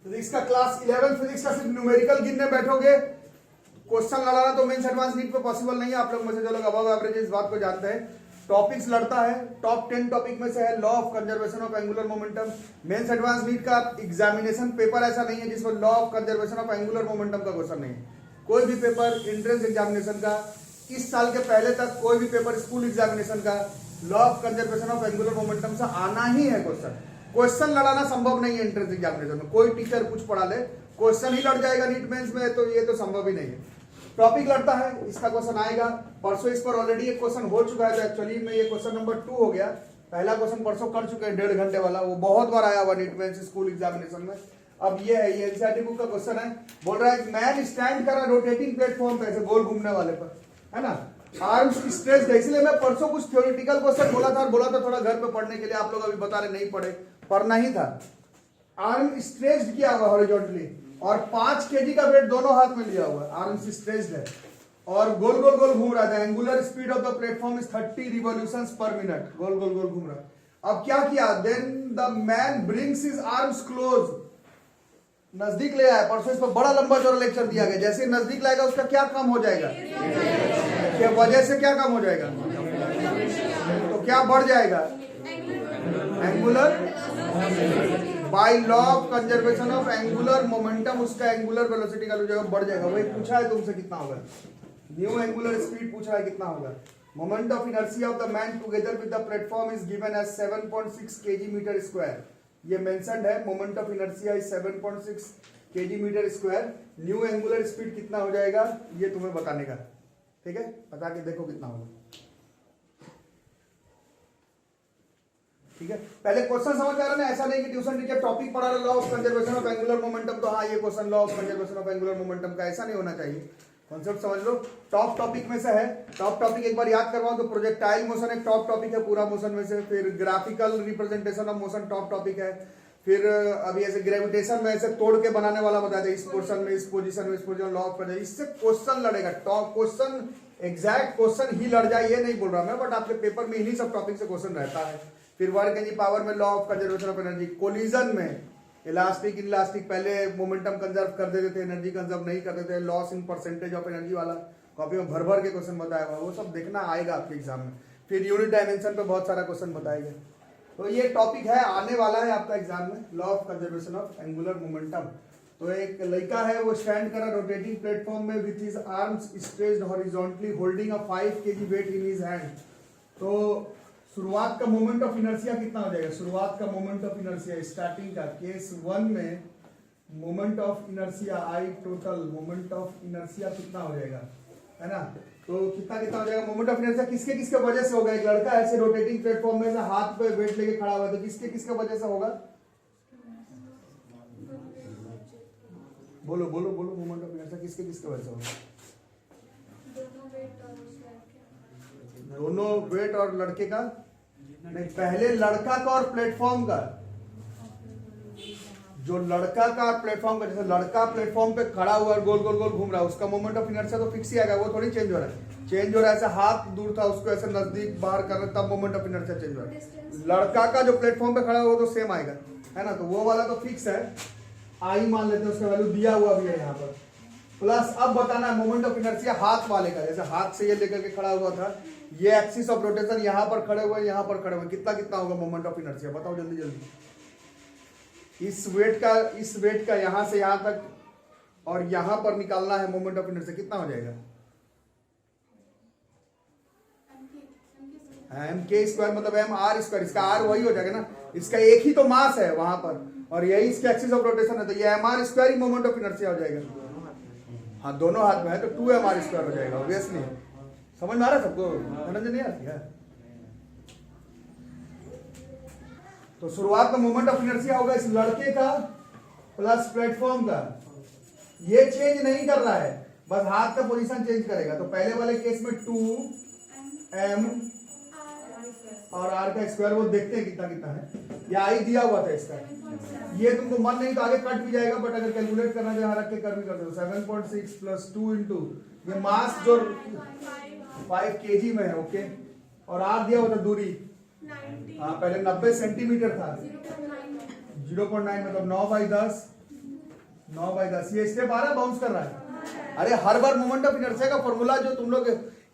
Physics का class 11 physics का सिर्फ न्यूमेरिकल गिनने बैठोगे, क्वेश्चन लड़ाना तो मेंस एडवांस नीट पे पॉसिबल नहीं है। आप लोग में से जो लोग अबव एवरेज इस बात को जानते हैं, टॉपिक्स लड़ता है, टॉप 10 टॉपिक में से है law of conservation of angular momentum. Mains Advance NEET का एग्जामिनेशन पेपर ऐसा नहीं है जिसमें law of conservation of angular momentum का क्वेश्चन नहीं है। कोई भी पेपर एंट्रेंस एग्जामिनेशन का इस साल के पहले तक, कोई भी पेपर स्कूल एग्जामिनेशन का law of conservation of angular momentum से आना ही है क्वेश्चन। क्वेश्चन लड़ाना संभव नहीं है एंट्रेंस एग्जामिनेशन में। कोई टीचर कुछ पढ़ा ले, क्वेश्चन ही लड़ जाएगा नीट मेंस में, तो ये तो संभव ही नहीं है। टॉपिक लड़ता है, इसका क्वेश्चन आएगा। परसों इस पर ऑलरेडी एक क्वेश्चन हो चुका है, तो एक्चुअली में ये क्वेश्चन नंबर 2 हो गया। पहला क्वेश्चन परसों कर चुके हैं 1.5 घंटे वाला, वो बहुत बार आया हुआ नीट मेंस स्कूल एग्जामिनेशन में। अब ये है, ये एनसीईआरटी बुक का क्वेश्चन है। बोल रहा है मैन स्टैंड कर रहा रोटेटिंग प्लेटफॉर्म पे, ऐसे गोल घूमने वाले पर, है ना, आर्म्स स्ट्रेच्ड है। इसलिए मैं परसों कुछ थ्योरेटिकल क्वेश्चन बोला था और बोला था थोड़ा घर पे पढ़ने के लिए। आप लोग अभी बता रहे नहीं पढ़े, पढ़ना ही था। आर्म स्ट्रेच्ड किया हुआ हॉरिजॉन्टली और 5 केजी का वेट दोनों हाथ में लिया हुआ है, आर्म्स स्ट्रेच्ड है और गोल गोल गोल घूम रहा था। Angular speed of the platform is 30 revolutions per minute. गोल गोल गोल घूम रहा। अब क्या किया, then the man brings his arms close, नजदीक ले आया। परसों इस पर बड़ा लंबा चौड़ा लेक्चर दिया गया। जैसे नजदीक लाएगा उसका क्या काम हो जाएगा, क्या वजह से क्या काम हो जाएगा, तो क्या बढ़ जाएगा, angular by law of conservation of angular momentum, उसका एंगुलर वेलोसिटी का जो बढ़ जाएगा। वही पूछा है तुमसे कितना होगा, न्यू एंगुलर स्पीड पूछा है कितना होगा। Moment of inertia of the man together with the platform is given as 7.6 kg metre square. ये मेंशन्ड है, moment of inertia is 7.6 kg metre square. New angular speed कितना हो जाएगा ये तुम्हें बताने का, ठीक है, बता के देखो कितना होगा, ठीक है। पहले क्वेश्चन समझ आ रहा है, ऐसा नहीं कि ट्यूशन टीचर टॉपिक पढ़ा रहा law of conservation of angular momentum, तो हाँ ये question law of conservation of angular momentum का, ऐसा नहीं होना चाहिए। कॉन्सेप्ट समझ लो। टॉप टॉपिक में से है, टॉप टॉपिक एक बार याद करवाओ तो प्रोजेक्टाइल मोशन एक टॉप टॉपिक है पूरा मोशन में से। फिर graphical representation of motion top topic है। फिर अभी ऐसे ग्रेविटेशन में ऐसे तोड़ के बनाने वाला बताया था, इस पोर्शन में, इस पोजीशन में, इस पोजीशन लॉ ऑफ कंजर्वेशन, इससे क्वेश्चन लड़ेगा। टॉप क्वेश्चन एग्जैक्ट क्वेश्चन ही लड़ जाए ये नहीं बोल रहा मैं, बट आपके पेपर में इन्हीं सब टॉपिक से क्वेश्चन रहता है। फिर वर्क एनर्जी पावर में law of conservation of energy, collision में इलास्टिक इनलास्टिक, पहले मोमेंटम कंजर्व कर देते थे, एनर्जी कंजर्व नहीं करते थे, loss in percentage of energy वाला कॉपी में भर भर के क्वेश्चन बताया हुआ, वो सब देखना आएगा आपके एग्जाम में। फिर यूनिट डायमेंशन पे बहुत सारा क्वेश्चन बताएगा। तो ये टॉपिक है, आने वाला है आपका एग्जाम में, law of conservation of angular momentum. तो एक लड़का है, वो स्टैंड कर रहा रोटेटिंग प्लेटफॉर्म में with his arms stretched horizontally holding a 5 kg weight in his hand. तो शुरुआत का मोमेंट ऑफ इनर्शिया कितना हो जाएगा, शुरुआत का मोमेंट ऑफ इनर्शिया स्टार्टिंग का, केस 1 में moment of inertia I total moment of inertia कितना हो जाएगा, है ना। तो कितना कितना हो जाएगा मोमेंट ऑफ इनर्शिया, किसके किसके वजह से होगा। एक लड़का ऐसे रोटेटिंग प्लेटफॉर्म में से हाथ पे वेट लेके खड़ा हुआ है, तो किसके किसके वजह से होगा, बोलो बोलो बोलो, मोमेंट ऑफ इनर्शिया किसके किसके वजह से होगा, दोनों वेट और लड़के का नहीं, पहले लड़का का और प्लेटफॉर्म का। जो लड़का का प्लेटफॉर्म का, जैसे लड़का प्लेटफॉर्म पे खड़ा हुआ और गोल गोल गोल घूम रहा है, उसका मोमेंट ऑफ इनर्शिया तो फिक्स ही आएगा, वो थोड़ी चेंज हो रहा है। चेंज हो रहा है ऐसे हाथ दूर था उसको ऐसे नजदीक बाहर कर रहे तब मोमेंट ऑफ इनर्शिया चेंज हो रहा है। लड़का का जो प्लेटफॉर्म पे खड़ा हुआ तो सेम आएगा, है ना, तो वो वाला तो फिक्स है, आई मान लेते हैं, उसका वैल्यू दिया हुआ भी है यहाँ पर। प्लस अब बताना है मोमेंट ऑफ इनर्शिया हाथ वाले का, जैसे हाथ से ये लेकर के खड़ा हुआ था, ये एक्सिस ऑफ रोटेशन यहाँ पर खड़े हुए, यहाँ पर खड़े हुए, कितना कितना होगा मोमेंट ऑफ इनर्शिया, बताओ जल्दी जल्दी। इस वेट का यहाँ से यहाँ तक और यहाँ पर निकालना है मोमेंट ऑफ इनर्शिया, कितना हो जाएगा, mk स्क्वायर मतलब mr स्क्वायर, इसका r वही हो जाएगा ना, इसका एक ही तो मास है वहां पर और यही इसका एक्सिस ऑफ रोटेशन है, तो ये mr square he moment of inertia हो जाएगा। हाँ दोनों हाथ में है तो 2mr स्क्वायर हो जाएगा, ऑब्वियसली। समझ में आ रहा है सबको, समझ नहीं आती है। तो शुरुआत में मोमेंट ऑफ इनर्शिया होगा इस लड़के का प्लस प्लेटफॉर्म का, ये चेंज नहीं कर रहा है, बस हाथ का पोजीशन चेंज करेगा। तो पहले वाले केस में 2m और r का स्क्वायर, वो देखते हैं कितना कितना है, या आई दिया हुआ था इसका, ये तुमको मन नहीं तो आगे कट भी जाएगा, बट अगर कैलकुलेट करना है यहाँ रख के कर भी कर दो। 7.6 प्लस 2 इंटू ये मास जो 5 kg में है, ओके, और r दिया हुआ था दूरी, हाँ पहले 90 सेंटीमीटर था, 0.9 मतलब 9/10 9/10। ये स्टेप आ रहा है, बाउंस कर रहा है। अरे हर बार मोमेंट ऑफ इनर्शिया का फॉर्मूला जो तुम लोग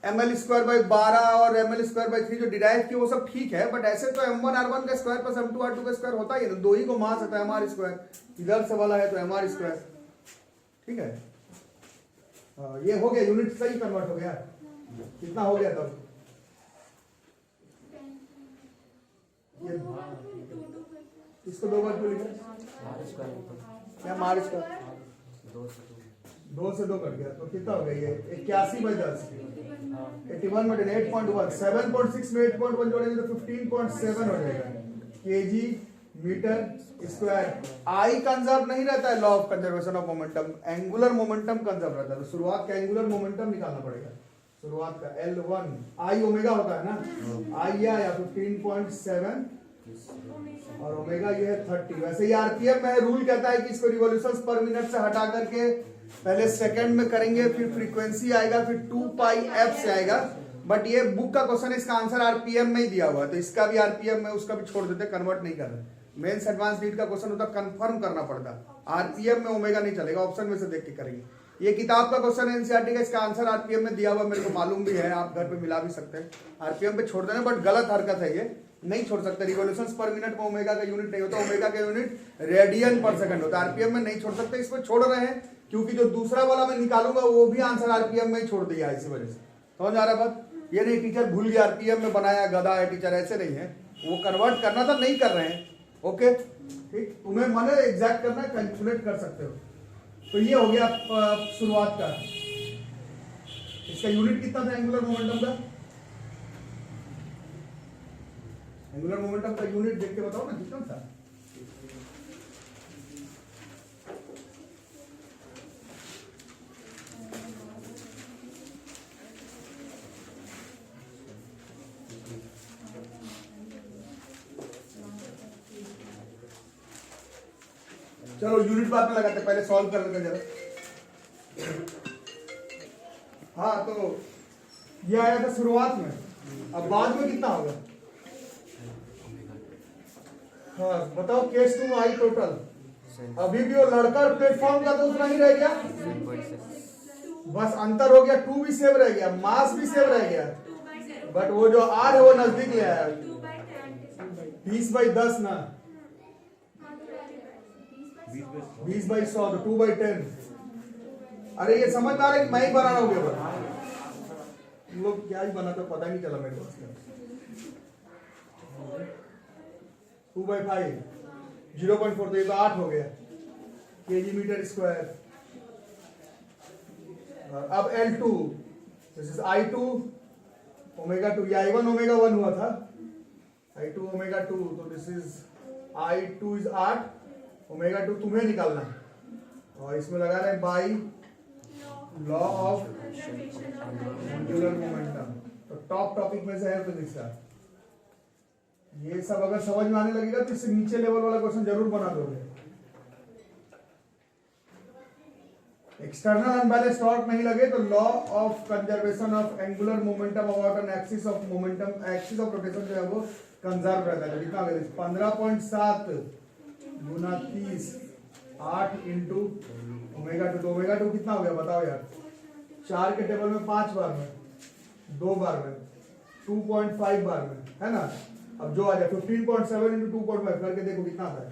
ml²/12 और ml²/3 जो डिराइव किए वो सब ठीक है, बट ऐसे तो m1r1 का स्क्वायर प्लस m2r2 का स्क्वायर होता ही है, दो ही को मास है तो mr², इधर से वाला है तो mr²। ठीक है, ये हो गया, यूनिट सही कन्वर्ट हो गया। कितना हो गया तब? ये इसको 2 बार क्यों लिखा? क्या r²? 2 से 2 कट गया तो कितना हो गया ये? 81/10। 81/8.1 7.6 में 8.1 जोड़ेंगे तो 15.7 हो जाएगा केजी मीटर स्क्वायर। आई कंजर्व नहीं रहता है, law of conservation of momentum, angular momentum conserve रहता है। तो शुरुआत का एंगुलर मोमेंटम निकालना पड़ेगा, शुरुआत का L1 आई ओमेगा होता है ना, आई आया 15.7 और ओमेगा ये है 30। वैसे ही आरपीएम में रूल कहता है कि इसको रिवॉल्यूशंस पर मिनट से हटा करके पहले सेकंड में करेंगे, फिर फ्रीक्वेंसी आएगा, फिर 2πf से आएगा। बट ये बुक का क्वेश्चन है, इसका आंसर आरपीएम में ही दिया हुआ है, तो इसका भी आरपीएम में, उसका भी छोड़ देते, कन्वर्ट नहीं कर रहे। मेंस एडवांस नीट का क्वेश्चन होता कंफर्म करना पड़ता, आरपीएम में ओमेगा नहीं चलेगा, ऑप्शन में से देख के करेंगे। ये किताब का क्वेश्चन है एनसीईआरटी का, इसका आंसर आरपीएम में दिया हुआ, मेरे को मालूम भी है, आप घर पे मिला भी सकते हैं। आरपीएम पे छोड़ देना, बट गलत हरकत है, ये नहीं छोड़ सकते। रिवॉल्यूशंस पर मिनट में ओमेगा का यूनिट नहीं होता, ओमेगा का यूनिट रेडियन पर सेकंड होता है, आरपीएम में नहीं छोड़ सकते। इसको छोड़ रहे हैं क्योंकि जो दूसरा वाला मैं निकालूंगा वो भी आंसर आरपीएम में ही छोड़ दिया, इसी वजह से। समझ आ रहा है बात? ये नहीं टीचर भूल गया, आरपीएम में बनाया, गधा है टीचर, ऐसे नहीं है, वो कन्वर्ट करना था, नहीं कर रहे हैं। ओके ठीक, तुम्हें मन एग्जैक्ट करना है, कैलकुलेट कर सकते हो। तो ये हो गया शुरुआत का। इसका यूनिट कितना था एंगुलर मोमेंटम का? एंगुलर मोमेंटम का यूनिट देख के बताओ ना, कितना था? चलो यूनिट बाद में लगाते, पहले सॉल्व कर लेते जरा। हाँ, तो ये आया था शुरुआत में, अब बाद में कितना होगा? हाँ बताओ, केस 2 आई टोटल। अभी भी वो लड़का प्लेटफॉर्म का तो उतना ही रह गया, बस अंतर हो गया, 2 भी सेव रह गया, मास भी सेव रह गया, बट वो जो आर है वो नजदीक ले आया। 20/10 ना, 20/100 तो 2/10। अरे ये समझ में आ रहा है कि मैं ही बना रहा हूँ, लोग क्या ही बना तो पता नहीं चला मेरे को। 2/5 0.4 तो ये तो 8 हो गया केजी मीटर स्क्वायर। अब L2 this is I2 omega 2, ये I1 ओमेगा 1 हुआ था, I2 ओमेगा 2, तो this is I2 is 8 omega 2 तुम्हें निकालना है, और इसमें लगा रहे हैं by law of angular momentum. तो टॉप टॉपिक में से है फिजिक्स का। ये सब अगर समझ में आने लगेगा तो इससे नीचे लेवल वाला क्वेश्चन जरूर बना दोगे। एक्सटर्नल अनबैलेंस टॉर्क नहीं लगे तो law of conservation of angular momentum about an axis of momentum, axis of rotation जो है वो कंजर्व रहता है। कितना 15.7 गुना 30 8 इंटू ओमेगा 2। ओमेगा 2 कितना हो गया बताओ यार? 4 के टेबल में 5 बार में, 2 बार में, 2.5 बार में, है ना? अब जो आ जाए 15.7 इंटू 2.5 करके देखो कितना आता है।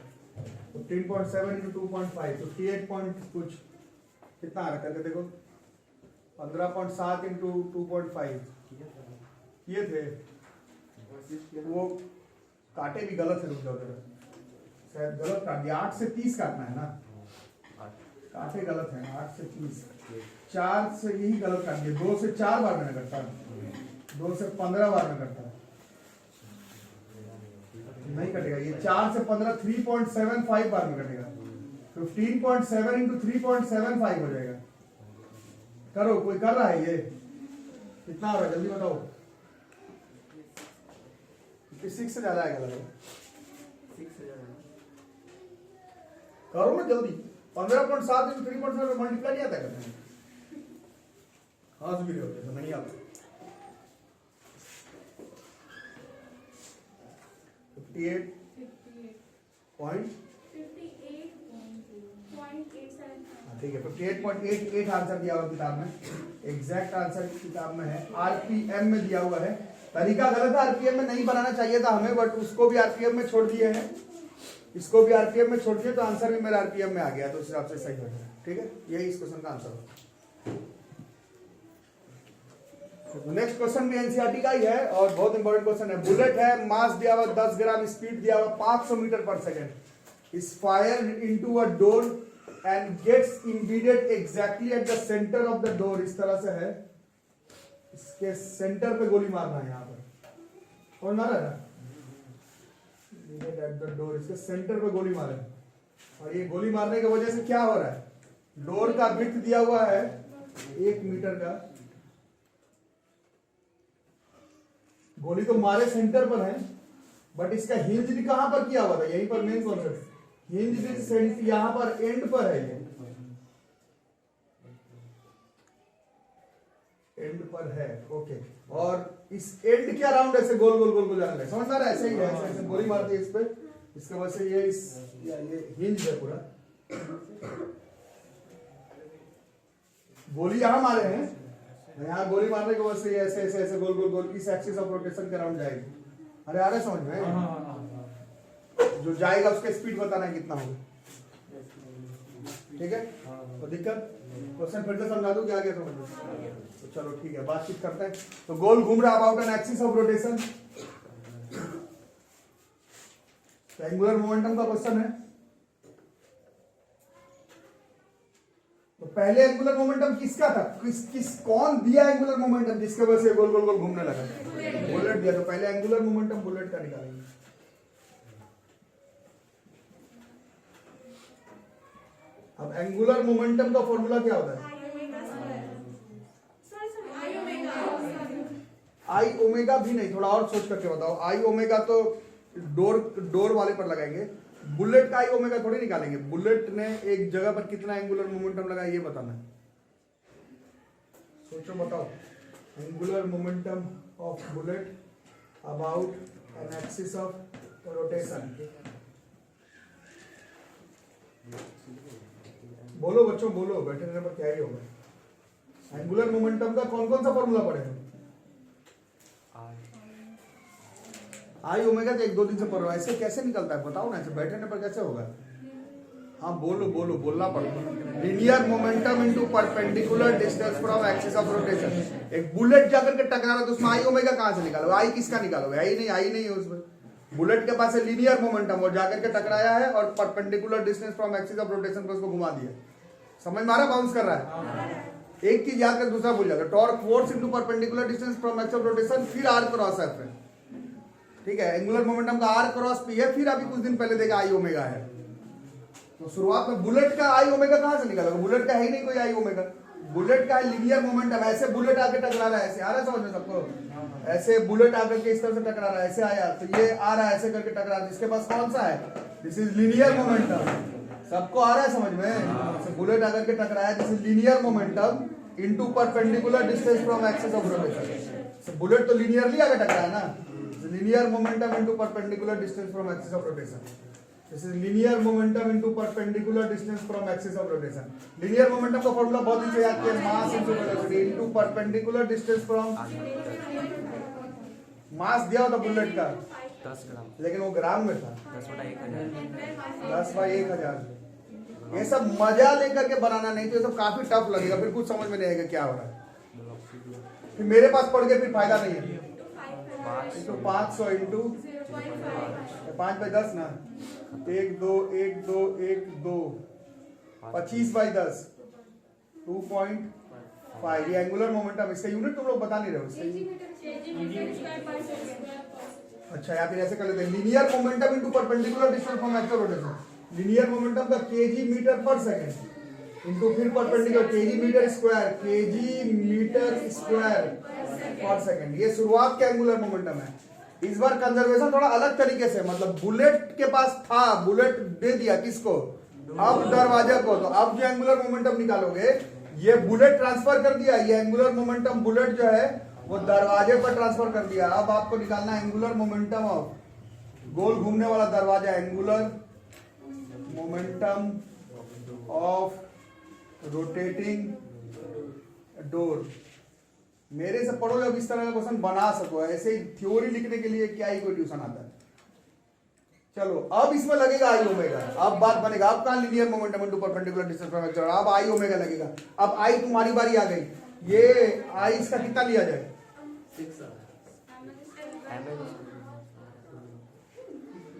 15.7 इंटू 2.5 58 पॉइंट कुछ, कितना आ रहा है करके देखो। 15.7 इंटू 2.5 ये थे वो, काटे भी गलत है, रुक जाओ जरा, शायद गलत काट दिया। 8 से 30 काटना है ना, काटे गलत है, 8 से 30, 4 से यही गलत काट दिया। 2 से 4 बार में करता है, 2 से 15 बार में करता है, नहीं कटेगा ये। 4 से 15 3.75 बार में कटेगा। 15.7 इंटू 3.75 हो जाएगा। करो, कोई कर रहा है ये? कितना आ रहा है जल्दी बताओ? 6 से ज्यादा आएगा, 6 से ज्यादा करो ना जल्दी। 15.7 इंटू 3.7 मल्टीप्लाई नहीं आता करने, हाँ भी तो नहीं आता। 58.87 ठीक है 58.88 आंसर दिया हुआ किताब में, एग्जैक्ट आंसर किताब में है, आरपीएम में दिया हुआ है। तरीका गलत है, आरपीएम में नहीं बनाना चाहिए था हमें, बट उसको भी आरपीएम में छोड़ दिए हैं, इसको भी आरपीएम में छोड़ दिए, तो आंसर भी मेरा आरपीएम में आ गया, तो उस हिसाब से सही हो जाएगा। ठीक है, यही इस क्वेश्चन का आंसर होगा। नेक्स्ट क्वेश्चन भी एनसीईआरटी का ही है और बहुत इंपॉर्टेंट क्वेश्चन है। बुलेट है, मास दिया हुआ 10 ग्राम, स्पीड दिया हुआ 500 metre per second, is fired into a door and gets embedded exactly at the centre of the door. इस तरह से है, इसके सेंटर पे गोली मारना है, यहाँ पर और मारा है एट द डोर, इसके सेंटर पे गोली मारे, और ये गोली मारने की वजह से क्या हो रहा है, डोर का विड्थ दिया हुआ है 1 मीटर का, गोली तो मारे सेंटर पर है, बट इसका हिंज कहां पर किया हुआ था, यहीं पर मेन कॉन्सेप्ट, हिंज यहां पर एंड पर है, ये एंड पर है। ओके, और इस एंड के अराउंड ऐसे गोल गोल गोल गोल जाने लगे, समझ आ रहा है, ऐसे ही है, ऐसे गोली मारती है इस पे, इसके वजह से ये हिंज है पूरा, गोली यहां मारे हैं, यहाँ गोली मारने की वजह से ऐसे ऐसे ऐसे गोल गोल गोल इस एक्सिस ऑफ रोटेशन के अराउंड जाएगी। अरे आ रहा है समझ में, जो जाएगा उसका स्पीड बताना है कितना होगा। ठीक है, तो दिक्कत क्वेश्चन फिर से समझा दूं क्या आगे समझ लो, तो चलो ठीक है, बातचीत करते हैं। तो गोल घूम रहा about an axis of rotation, angular momentum का क्वेश्चन है। तो पहले एंगुलर मोमेंटम किसका था, कौन दिया एंगुलर मोमेंटम जिसके वजह से गोल गोल गोल घूमने लगा, बुलेट दिया, तो पहले एंगुलर मोमेंटम बुलेट का निकालेंगे। अब एंगुलर मोमेंटम का फॉर्मूला क्या होता है, आई ओमेगा भी नहीं, थोड़ा और सोच करके बताओ, आई ओमेगा तो डोर वाले पर लगाएंगे, बुलेट का आई ओमेगा थोड़ी निकालेंगे, बुलेट ने एक जगह पर कितना एंगुलर मोमेंटम लगाया ये बताना है, सोचो बताओ। Angular momentum of bullet about an axis of rotation, बोलो बच्चों बोलो, बैठे रहने पर क्या ही होगा। एंगुलर मोमेंटम का कौन कौन सा फॉर्मूला पढ़ेगा, आई ओमेगा तो 1-2 दिन से पढ़ रहा है, ऐसे कैसे निकलता है बताओ ना, ऐसे बैठने पर कैसे होगा। हाँ बोलो बोलो, बोलना पड़ेगा। Linear momentum into perpendicular distance from axis of rotation, एक बुलेट जाकर के टकरा रहा है तो उसमें आई ओमेगा कहां से निकालो, आई किसका निकालोगे, आई नहीं है उसमें, बुलेट के पास है लीनियर मोमेंटम, और जाकर के टकराया है और perpendicular distance from axis of rotation पर उसको घुमा दिया, समझ में आ रहा, बाउंस कर रहा है। एक चीज याद कर दूसरा भूल जाएगा, torque force into perpendicular distance from axis of rotation, फिर आर क्रॉस एफ है, ठीक है, एंगुलर मोमेंटम का आर क्रॉस पी है, फिर अभी कुछ दिन पहले देखा आई ओमेगा है, तो शुरुआत में बुलेट का आई ओमेगा कहां से निकालोगे, बुलेट का है ही नहीं कोई आई ओमेगा, बुलेट का है लीनियर मोमेंटम, ऐसे बुलेट आके टकरा रहा है, ऐसे आ रहा है समझ में सबको, ऐसे बुलेट आकर के इस तरह से टकरा रहा है, ऐसे आया तो ये आ रहा है ऐसे करके टकरा रहा है, जिसके पास कौन सा है, दिस इज लीनियर मोमेंटम, सबको आ रहा है समझ में, बुलेट आकर के टकराया, this is linear momentum into perpendicular distance from axis of rotation, bullet तो लीनियरली आगे टकराया ना, linear momentum into perpendicular distance from axis of rotation, this is linear momentum into perpendicular distance from axis of rotation, linear momentum का formula बहुत दिन से याद किया, mass into velocity into perpendicular distance from, मास दिया होता बुलेट का 10 ग्राम, लेकिन वो ग्राम में था, 10/1000, 10/1000, ये सब मजा लेकर के बनाना नहीं तो ये सब काफी टफ लगेगा, फिर कुछ समझ में नहीं आएगा क्या हो रहा है, फिर मेरे पास पढ़ के फिर फायदा नहीं है, तो 500 इंटू 5/10 ना, 1 2 1 2 1 2 25/10 2.5, ये एंगुलर मोमेंटम, इसका यूनिट तुम लोग बता नहीं रहे हो, अच्छा या फिर ऐसे कर लेते हैं, linear momentum into perpendicular distance from axis of rotation, linear momentum का केजी मीटर पर सेकंड इनटू फिर परपेंडिकुलर केजी मीटर स्क्वायर पर सेकंड, ये शुरुआत का एंगुलर मोमेंटम है। इस बार कंजर्वेशन थोड़ा अलग तरीके से, मतलब बुलेट के पास था, बुलेट दे दिया किसको, अब दरवाजे को, तो अब जो एंगुलर मोमेंटम निकालोगे, ये बुलेट ट्रांसफर कर दिया, ये एंगुलर मोमेंटम बुलेट जो है वो दरवाजे पर ट्रांसफर कर दिया, अब आपको निकालना एंगुलर मोमेंटम ऑफ गोल घूमने वाला दरवाजा, angular momentum of rotating door. मेरे से पढ़ो जब इस तरह का क्वेश्चन बना सको, ऐसे ही थ्योरी लिखने के लिए क्या ही कोई ट्यूशन आता है। चलो अब इसमें लगेगा आई ओमेगा, अब बात बनेगा। अब कहां linear momentum into perpendicular distance from x, अब आई ओमेगा लगेगा। अब आई तुम्हारी बारी आ गई, ये आई इसका कितना लिया जाए?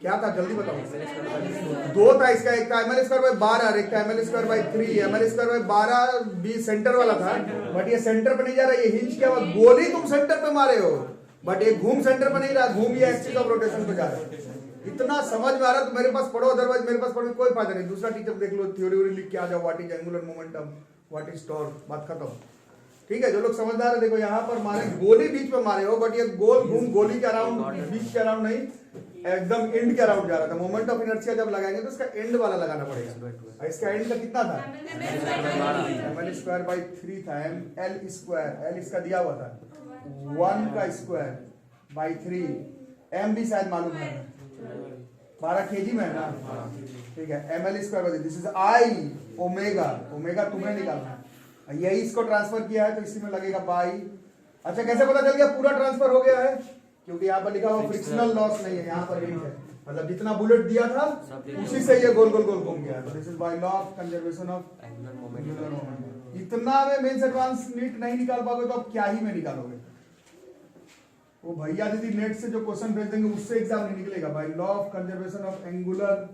क्या था जल्दी बताओ। दो था इसका, एक था ml स्क्वायर बाई 12 और एक था ml square by 3। ml square by 12 भी सेंटर वाला था, बट ये सेंटर पे नहीं जा रहा, ये हिंज क्या हुआ, गोली तुम सेंटर पे मारे हो, बट ये घूम सेंटर पे नहीं रहा, घूम ये एक्सिस ऑफ रोटेशन पे जा रहा है। इतना समझ में आ रहा तो मेरे पास पढ़ो, अदरवाइज मेरे पास पढ़ो कोई फायदा नहीं। दूसरा टीचर देख लो, थ्योरी व्योरी लिख के आ जाओ, what is angular momentum, what is torque, बात खत्म। ठीक है, जो लोग समझदार है देखो, यहाँ पर मारे गोली बीच में मारे हो, बट ये गोल घूम गोली के अराउंड, बीच के अराउंड नहीं, एकदम एंड के अराउंड जा रहा था। मोमेंट ऑफ इनर्शिया जब लगाएंगे तो इसका एंड वाला लगाना पड़ेगा। इसका एंड का कितना था? ml स्क्वायर बाई 3 था। ml स्क्वायर, एल इसका दिया हुआ था 1 का स्क्वायर बाई 3। m भी शायद मालूम है, 12 kg में है ना। ठीक है, ml square by, this is I omega, omega तुम्हें निकालना है, यही इसको ट्रांसफर किया है तो इसी में लगेगा बाई। अच्छा कैसे पता चल गया पूरा ट्रांसफर हो गया है? क्योंकि यहाँ पर लिखा हुआ फ्रिक्शनल लॉस नहीं है, यहाँ पर हिंट है, मतलब जितना बुलेट दिया था उसी से ये गोल गोल गोल घूम गया। तो this is by law of conservation of angular momentum. इतना में मेंस एडवांस नीट नहीं निकाल पाओगे तो अब क्या ही में निकालोगे? वो भैया दीदी नेट से जो क्वेश्चन भेज देंगे उससे एग्जाम नहीं निकलेगा। By law of conservation of angular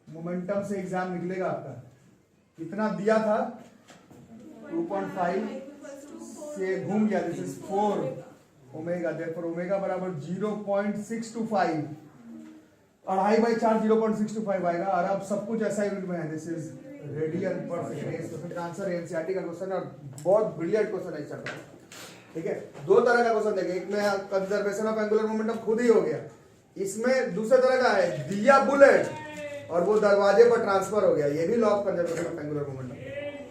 momentum से एग्जाम निकलेगा आपका। कितना दिया था? 2.5 से घूम गया, this is 4 omega, therefore omega बराबर 0.625, 2.5/4 0.625 आएगा। और अब सब कुछ ऐसा यूनिट में है, दिस इज रेडियन पर सेकंड। तो फिर आंसर एनसीईआरटी का क्वेश्चन है और बहुत ब्रिलियंट क्वेश्चन है सर। ठीक है, दो तरह का क्वेश्चन देखें, एक में कंजर्वेशन ऑफ एंगुलर मोमेंटम खुद ही हो गया, इसमें दूसरे तरह का है, दिया बुलेट और वो दरवाजे पर ट्रांसफर हो गया, ये भी law of conservation of angular momentum.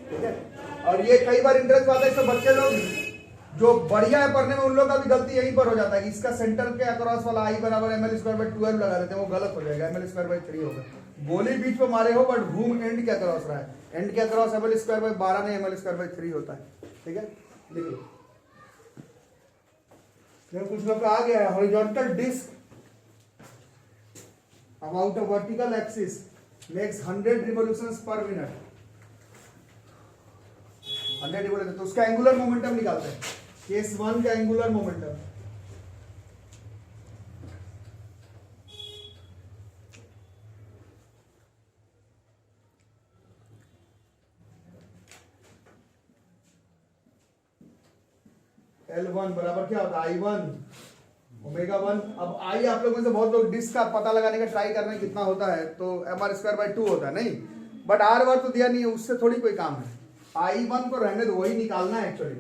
ठीक है, और ये कई बार इंटरेस्ट आता है, इसमें बच्चे लोग जो बढ़िया है पढ़ने में उन लोगों का भी गलती यहीं पर हो जाता है कि इसका सेंटर के अक्रॉस वाला आई बराबर ml स्क्वायर बाई 12 लगा देते हैं, वो गलत हो जाएगा, ml स्क्वायर बाई 3 होगा। गोली बीच पे मारे हो बट घूम एंड के अक्रॉस रहा है, एंड के अक्रॉस ml स्क्वायर बाई 12 नहीं ml स्क्वायर बाई 3 होता है। ठीक है, लिख लो। फिर कुछ लोग का आ गया है, horizontal disc about a vertical axis makes 100 revolutions per minute, 100 revolution, तो उसका एंगुलर मोमेंटम निकालते हैं। केस 1 का एंगुलर मोमेंटम L1 बराबर क्या होता है? I1 omega 1। अब I आप लोगों में से बहुत लोग डिस्क का पता लगाने का ट्राई कर रहे हैं कितना होता है, तो mr स्क्वायर बाई 2 होता है, नहीं बट R वर्ग तो दिया नहीं है, उससे थोड़ी कोई काम है। I1 को रहने दो, वही निकालना है एक्चुअली,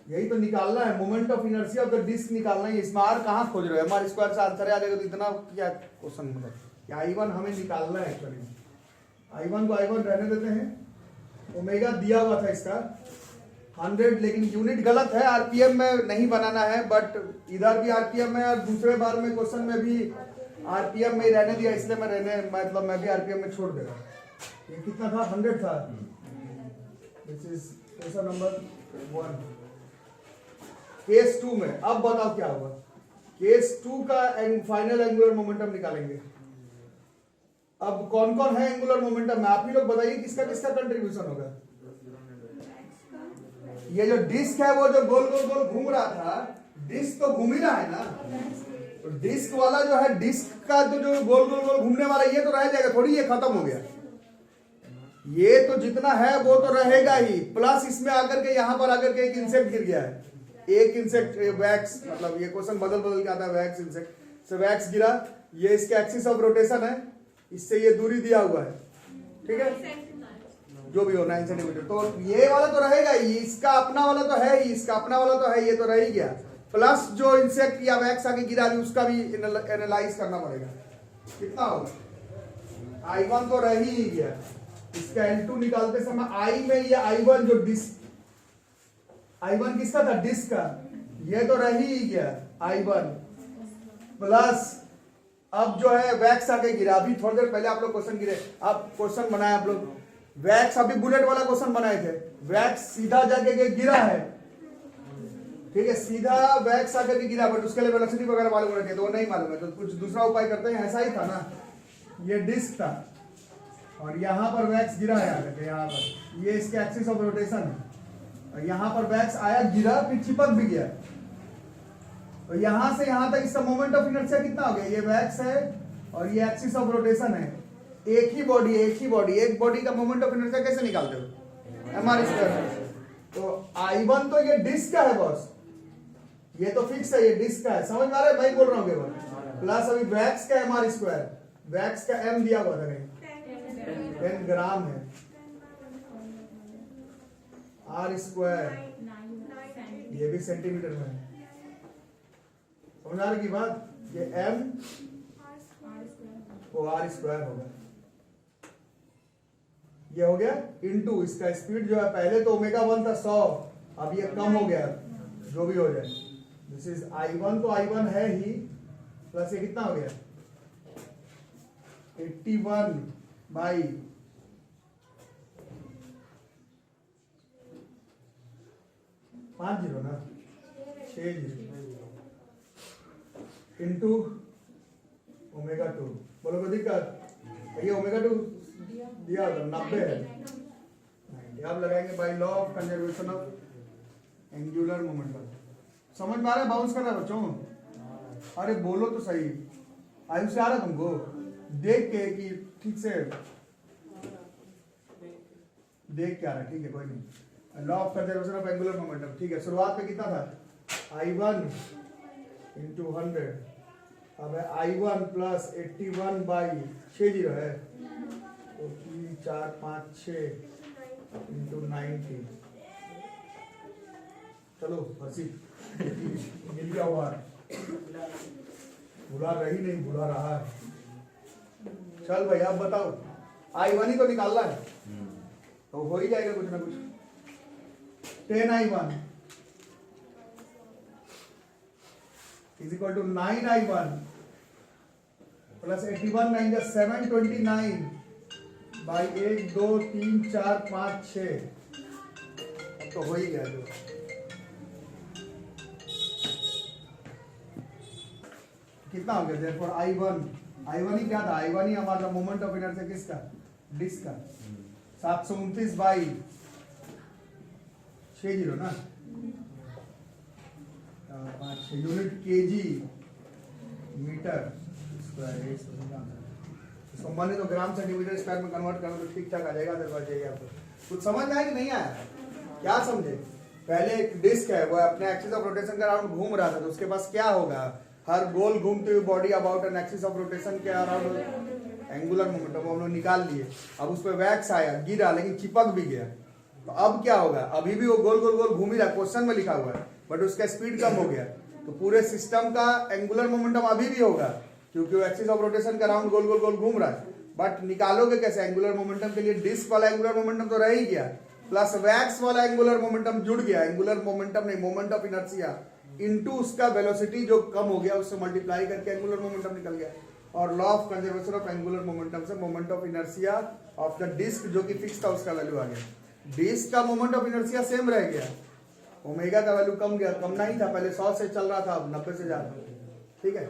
यही तो निकालना है, moment of inertia of the disc निकालना है। इसमें आर कहाँ खोज रहे हो? mr स्क्वायर से आंसर आ जाएगा, तो इतना क्या क्वेश्चन मतलब, I1 हमें निकालना है एक्चुअली। I1 को I1 रहने देते हैं। ओमेगा दिया हुआ था इसका 100, लेकिन यूनिट गलत है, आरपीएम में नहीं बनाना है, बट इधर भी आरपीएम में और दूसरे बार में क्वेश्चन में भी आरपीएम में ही रहने दिया, इसलिए मैं भी आरपीएम में छोड़ देगा। ये कितना था? 100 था। This is question number 1। Case 2 में अब बताओ क्या होगा। केस 2 का फाइनल एंगुलर मोमेंटम निकालेंगे। अब कौन कौन है एंगुलर मोमेंटम में, आप ही लोग बताइए किसका किसका कंट्रीब्यूशन होगा। ये जो डिस्क है वो जो गोल गोल गोल घूम रहा था, डिस्क तो घूम ही रहा है ना, तो डिस्क वाला जो है, डिस्क का तो जो गोल गोल गोल घूमने वाला ये तो रह जाएगा थोड़ी, ये खत्म हो गया। ये तो जितना है वो तो रहेगा ही, प्लस इसमें आकर के यहाँ पर आकर के एक इंसेक्ट गिर गया है, एक इंसेक्ट वैक्स, मतलब ये क्वेश्चन बदल बदल के आता है, वैक्स इंसेक्ट से वैक्स गिरा, ये इसके एक्सिस ऑफ रोटेशन है, इससे ये दूरी दिया हुआ है। ठीक है, जो भी हो 9 सेंटीमीटर, तो ये वाला तो रहेगा ही, इसका अपना वाला तो है ही, इसका अपना वाला तो है, ये तो रह ही गया, प्लस जो इंसेक्ट या वैक्स आके गिरा भी उसका भी एनालाइज करना पड़ेगा। कितना होगा? I1 तो रह ही गया, इसका L2 निकालते समय I में ये I1 जो डिस्क, I1 किसका था? डिस्क का, ये तो रह ही गया I1, प्लस अब जो है वैक्स आके गिरा, अभी थोड़ी देर पहले आप लोग क्वेश्चन गिरे, अब क्वेश्चन बनाए आप लोग, वैक्स अभी बुलेट वाला क्वेश्चन बनाए थे, वैक्स सीधा जाके के गिरा है, ठीक है, सीधा वैक्स आकर के गिरा, बट उसके लिए वेलोसिटी वगैरह मालूम होना चाहिए, तो वो नहीं मालूम है, तो कुछ दूसरा उपाय करते हैं। ऐसा ही था ना, ये डिस्क था और यहाँ पर वैक्स गिरा है आकर के, यहाँ पर ये इसके एक्सिस ऑफ रोटेशन है, और यहाँ पर वैक्स आया, गिरा, फिर चिपक भी गया, तो यहाँ से यहाँ तक इसका मोमेंट ऑफ इनर्शिया कितना हो गया, ये वैक्स है और ये एक्सिस ऑफ रोटेशन है, एक ही बॉडी है, एक बॉडी का मोमेंट ऑफ इनर्शिया कैसे निकालते हो, mr स्क्वायर। तो I1 तो ये डिस्क का है बॉस, ये तो फिक्स है, ये डिस्क का है, समझ में आ रहा है भाई, बोल रहा हूँ केवल, प्लस अभी वैक्स का mr स्क्वायर, वैक्स का m दिया हुआ था कहीं, 10 ग्राम है, r स्क्वायर ये भी सेंटीमीटर में है, समझ आ रही की बात, ये m वो r स्क्वायर होगा, ये हो गया इनटू इसका स्पीड जो है, पहले तो ओमेगा 1 था 100, अब ये कम हो गया, जो भी हो जाए, दिस इज I1 तो I1 है ही, प्लस ये कितना हो गया 81 बाई 50 ना 60 इंटू ओमेगा 2, बोलो कोई दिक्कत, ये ओमेगा 2 दिया होगा 90 है, 90 आप लगाएंगे by law of conservation of angular momentum. समझ में आ रहा है, बाउंस कर रहा है बच्चों, अरे बोलो तो सही, आयु से आ रहा है तुमको, देख के कि ठीक से देख के आ रहा है, ठीक है कोई नहीं, law of conservation of angular momentum, ठीक है। शुरुआत में कितना था I1 इंटू 100, अब है I1 प्लस 81 बाई 60 है, तो 3 4 5 6 इंटू 90, चलो हसी मिल गया हुआ, बुला रही नहीं, बुला रहा है, चल भाई आप बताओ, I1 ही तो निकालना है, तो हो ही जाएगा कुछ ना कुछ, 10 I1 is equal to 9 I1 plus 81 9 जा 729 बाई 1 2 3 4 5 6, अब तो हो ही गया जो, कितना हो गया therefore I1 ही क्या था, I1 ही हमारा मोमेंट ऑफ इनर्शिया किसका, डिस्क का, 729 बाई 60 ना, 5 यूनिट केजी मीटर स्क्वायर, इसको माने तो ग्राम सेंटीमीटर स्क्वायर में कन्वर्ट करना तो ठीक ठाक आ जाएगा, अदरवाइज जाइए आपको कुछ समझ में आया कि नहीं आया, क्या समझे, पहले एक डिस्क है, वो अपने एक्सिस ऑफ रोटेशन के अराउंड घूम रहा था, तो उसके पास क्या होगा, हर गोल घूमते हुए body about an axis of rotation के अराउंड एंगुलर मोमेंटम हम लोग निकाल लिए, अब उस पर वैक्स आया, गिरा, लेकिन चिपक भी गया, तो अब क्या होगा, अभी भी वो गोल गोल गोल घूम ही रहा, क्वेश्चन में लिखा हुआ है, बट उसका स्पीड कम हो गया, तो पूरे सिस्टम का एंगुलर मोमेंटम अभी भी होगा, क्योंकि वो एक्सिस ऑफ रोटेशन के अराउंड गोल गोल गोल घूम रहा है, बट निकालोगे कैसे, एंगुलर मोमेंटम के लिए डिस्क वाला एंगुलर मोमेंटम तो रह ही गया, प्लस वैक्स वाला एंगुलर मोमेंटम जुड़ गया, एंगुलर मोमेंटम नहीं, मोमेंट ऑफ इनर्शिया इनटू उसका वेलोसिटी जो कम हो गया, उससे मल्टीप्लाई करके एंगुलर मोमेंटम निकल गया, और law of conservation of angular momentum से moment of inertia of the disc जो कि फिक्स था उसका वैल्यू आ गया, डिस्क का मोमेंट ऑफ इनर्शिया सेम रह गया, ओमेगा का वैल्यू कम गया, कम नहीं था, पहले 100 से चल रहा था, अब 90 से जा रहा है, ठीक है,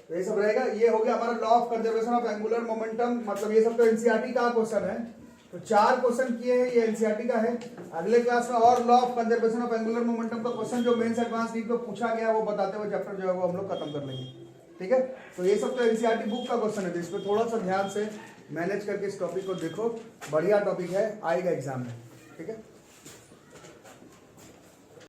तो ये सब रहेगा, ये हो गया हमारा law of conservation of angular momentum, मतलब ये सब तो एनसीईआरटी का क्वेश्चन है, तो 4 क्वेश्चन किए हैं, ये एनसीईआरटी का है, अगले क्लास में और law of conservation of angular momentum का क्वेश्चन जो मेंस एडवांस नीट में पूछा गया वो बताते हुए चैप्टर जो है वो हम लोग खत्म कर लेंगे, ठीक है, तो ये सब तो एनसीईआरटी बुक का क्वेश्चन है, तो इस पर थोड़ा सा ध्यान से मैनेज करके इस टॉपिक को देखो, बढ़िया टॉपिक है, आएगा एग्जाम में, ठीक है।